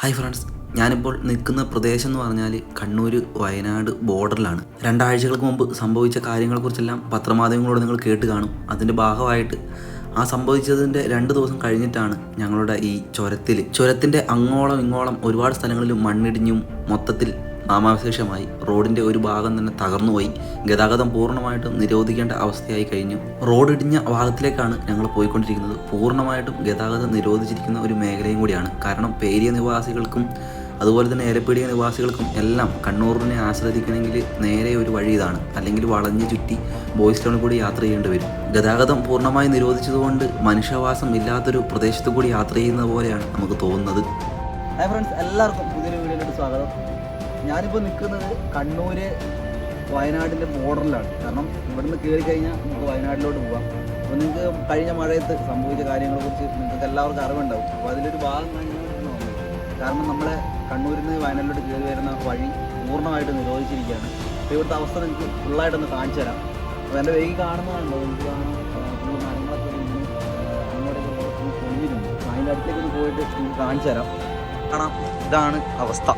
Hi friends, ഞാനിപ്പോൾ നിൽക്കുന്ന പ്രദേശം എന്ന് പറഞ്ഞാൽ കണ്ണൂർ വയനാട് ബോർഡറിലാണ്. രണ്ടാഴ്ചകൾക്ക് മുമ്പ് സംഭവിച്ച കാര്യങ്ങളെക്കുറിച്ചെല്ലാം പത്രമാധ്യമങ്ങളോട് നിങ്ങൾ കേട്ട് കാണും. അതിൻ്റെ ഭാഗമായിട്ട് ആ സംഭവിച്ചതിൻ്റെ 2 ദിവസം കഴിഞ്ഞിട്ടാണ് ഞങ്ങളുടെ ഈ ചുരത്തിൻ്റെ അങ്ങോളം ഇങ്ങോളം ഒരുപാട് സ്ഥലങ്ങളിൽ മണ്ണിടിഞ്ഞും മൊത്തത്തിൽ നാമാവശേഷമായി. റോഡിൻ്റെ ഒരു ഭാഗം തന്നെ തകർന്നുപോയി. ഗതാഗതം പൂർണ്ണമായിട്ടും നിരോധിക്കേണ്ട അവസ്ഥയായി കഴിഞ്ഞു. റോഡ് ഇടിഞ്ഞ ഭാഗത്തിലേക്കാണ് ഞങ്ങൾ പോയിക്കൊണ്ടിരിക്കുന്നത്. പൂർണ്ണമായിട്ടും ഗതാഗതം നിരോധിച്ചിരിക്കുന്ന ഒരു മേഖലയും കൂടിയാണ്. കാരണം പേരിയ നിവാസികൾക്കും അതുപോലെ തന്നെ ഏലപ്പീടിക നിവാസികൾക്കും എല്ലാം കണ്ണൂരിനെ ആശ്രയിക്കണമെങ്കിൽ നേരെ ഒരു വഴി ഇതാണ്. അല്ലെങ്കിൽ വളഞ്ഞു ചുറ്റി ബോയ്സ് ടൗണിൽ കൂടി യാത്ര ചെയ്യേണ്ടി വരും. ഗതാഗതം പൂർണ്ണമായി നിരോധിച്ചതുകൊണ്ട് മനുഷ്യവാസം ഇല്ലാത്തൊരു പ്രദേശത്തു കൂടി യാത്ര ചെയ്യുന്നത് പോലെയാണ് നമുക്ക് തോന്നുന്നത്. ഹായ് ഫ്രണ്ട്സ്, എല്ലാവർക്കും പുതിയൊരു വീഡിയോയിലോട്ട് സ്വാഗതം. ഞാനിപ്പോൾ നിൽക്കുന്നത് കണ്ണൂർ വയനാടിൻ്റെ ബോർഡറിലാണ്. കാരണം ഇവിടുന്ന് കയറി കഴിഞ്ഞാൽ നമുക്ക് വയനാട്ടിലോട്ട് പോകാം. അപ്പോൾ നിങ്ങൾക്ക് കഴിഞ്ഞ മഴയത്ത് സംഭവിച്ച കാര്യങ്ങളെക്കുറിച്ച് നിങ്ങൾക്ക് എല്ലാവർക്കും അറിവുണ്ടാവും. അപ്പോൾ അതിലൊരു ഭാഗം കാരണം നമ്മളെ കണ്ണൂരിൽ നിന്ന് വയനാട്ടിലോട്ട് കയറി വരുന്ന വഴി പൂർണ്ണമായിട്ട് നിരോധിച്ചിരിക്കുകയാണ്. അപ്പോൾ ഇവിടുത്തെ അവസ്ഥ നിങ്ങൾക്ക് ഫുള്ളായിട്ടൊന്ന് കാണിച്ചു തരാം. അപ്പോൾ എൻ്റെ വൈകി കാണുന്നതാണല്ലോ, എനിക്ക് കാണാം ഫുള്ള് മരങ്ങളൊക്കെ അങ്ങോട്ടേക്ക് പൊങ്ങിയിരുന്നു. അതിൻ്റെ അടുത്തേക്ക് പോയിട്ട് നിങ്ങൾക്ക് കാണിച്ചു തരാം. കാണാം, ഇതാണ് അവസ്ഥ.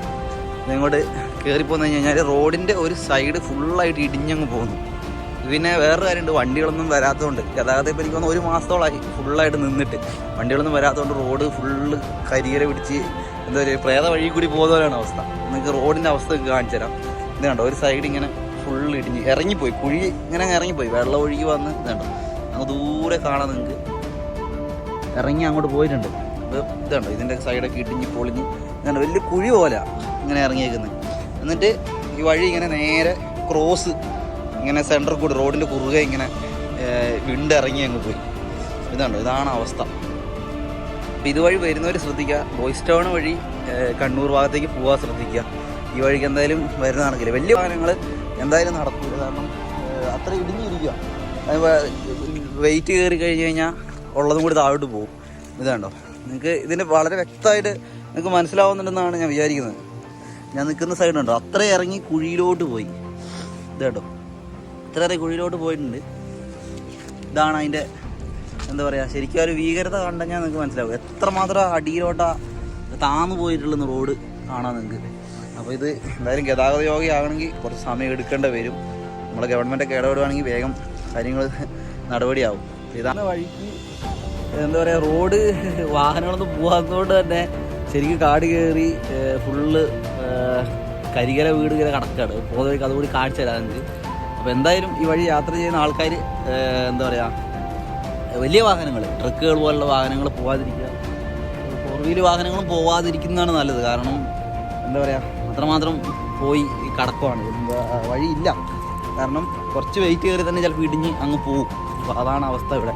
ഇങ്ങോട്ട് കയറിപ്പോന്ന് കഴിഞ്ഞാൽ റോഡിൻ്റെ ഒരു സൈഡ് ഫുള്ളായിട്ട് ഇടിഞ്ഞങ്ങ് പോകുന്നു. പിന്നെ വേറൊരു കാര്യമുണ്ട്, വണ്ടികളൊന്നും വരാത്തതുകൊണ്ട് ഗതാഗതം ഇപ്പോൾ എനിക്ക് തോന്നുന്നു 1 മാസത്തോളമായി ഫുള്ളായിട്ട് നിന്നിട്ട്. വണ്ടികളൊന്നും വരാത്തതുകൊണ്ട് റോഡ് ഫുള്ള് കരികര പിടിച്ച് എന്താ പറയുക, പ്രേത വഴി കൂടി പോകുന്നവരാണ് അവസ്ഥ. നിങ്ങൾക്ക് റോഡിൻ്റെ അവസ്ഥ കാണിച്ചു തരാം. ഇത് കണ്ടോ, ഒരു സൈഡ് ഇങ്ങനെ ഫുള്ള് ഇടിഞ്ഞ് ഇറങ്ങിപ്പോയി, കുഴി ഇങ്ങനെ ഇറങ്ങിപ്പോയി, വെള്ളം ഒഴുകി വന്ന് ഇതുണ്ടോ അങ്ങ് ദൂരെ കാണാൻ നിങ്ങൾക്ക് ഇറങ്ങി അങ്ങോട്ട് പോയിട്ടുണ്ട്. ഇത് കണ്ടോ, ഇതിൻ്റെ സൈഡൊക്കെ ഇടിഞ്ഞ് പൊളിഞ്ഞ് ഇങ്ങനെ വലിയ കുഴി പോലെ ഇങ്ങനെ ഇറങ്ങിയേക്കുന്നത്. എന്നിട്ട് ഈ വഴി ഇങ്ങനെ നേരെ ക്രോസ് ഇങ്ങനെ സെൻറ്ററിൽ കൂടി റോഡിൻ്റെ കുറുകെ ഇങ്ങനെ വിണ്ടിറങ്ങി അങ്ങ് പോയി. ഇതുണ്ടോ, ഇതാണ് അവസ്ഥ. അപ്പോൾ ഇതുവഴി വരുന്നവർ ശ്രദ്ധിക്കുക, ബോയ്സ് ടൗൺ വഴി കണ്ണൂർ ഭാഗത്തേക്ക് പോകാൻ ശ്രദ്ധിക്കുക. ഈ വഴിക്ക് എന്തായാലും വരുന്ന നടക്കില്ല, വലിയ വാഹനങ്ങൾ എന്തായാലും നടക്കില്ല. കാരണം അത്ര ഇടിഞ്ഞിരിക്കുക. വെയിറ്റ് കയറി കഴിഞ്ഞ് കഴിഞ്ഞാൽ ഉള്ളതും കൂടി താഴോട്ട് പോകും. ഇതുണ്ടോ, നിങ്ങൾക്ക് ഇതിൻ്റെ വളരെ വ്യക്തമായിട്ട് നിങ്ങൾക്ക് മനസ്സിലാവുന്നുണ്ടെന്നാണ് ഞാൻ വിചാരിക്കുന്നത്. ഞാൻ നിൽക്കുന്ന സൈഡുണ്ടോ, അത്ര ഇറങ്ങി കുഴിയിലോട്ട് പോയി. ഇത് കേട്ടോ, ഇത്ര കുഴിയിലോട്ട് പോയിട്ടുണ്ട്. ഇതാണ് അതിൻ്റെ എന്താ പറയുക, ശരിക്കും ഒരു ഭീകരത കണ്ടുകഴിഞ്ഞാൽ നിങ്ങൾക്ക് മനസ്സിലാവും എത്രമാത്രം അടിയിലോട്ടാ താന്നു പോയിട്ടുള്ളെന്ന് റോഡ് കാണാൻ നിങ്ങൾക്ക്. അപ്പോൾ ഇത് എന്തായാലും ഗതാഗത യോഗ്യമാകണമെങ്കിൽ കുറച്ച് സമയം എടുക്കേണ്ടി വരും. നമ്മളെ ഗവൺമെൻറ്റൊക്കെ ഇടപെടുകയാണെങ്കിൽ വേഗം കാര്യങ്ങൾ നടപടിയാവും. ഇതാണ് വഴിക്ക് എന്താ പറയുക, റോഡ് വാഹനങ്ങളൊന്നും പോകാത്തതുകൊണ്ട് തന്നെ ശരിക്കും കാട് കയറി ഫുള്ള് കരികര വീട് ഇങ്ങനെ കടക്കാണ്. പോകുന്നവർക്ക് അതുകൂടി കാണിച്ചു തരാം നിങ്ങൾക്ക്. അപ്പോൾ എന്തായാലും ഈ വഴി യാത്ര ചെയ്യുന്ന ആൾക്കാർ എന്താ പറയുക, വലിയ വാഹനങ്ങൾ, ട്രക്കുകൾ പോലുള്ള വാഹനങ്ങൾ പോകാതിരിക്കുക, 4 വീല് വാഹനങ്ങളും പോകാതിരിക്കുന്നതാണ് നല്ലത്. കാരണം എന്താ പറയുക, അത്രമാത്രം പോയി കടക്കുവാണ്, വഴിയില്ല. കാരണം കുറച്ച് വെയിറ്റ് കയറി തന്നെ ചിലപ്പോൾ ഇടിഞ്ഞ് അങ്ങ് പോവും. അപ്പോൾ അതാണ് അവസ്ഥ ഇവിടെ.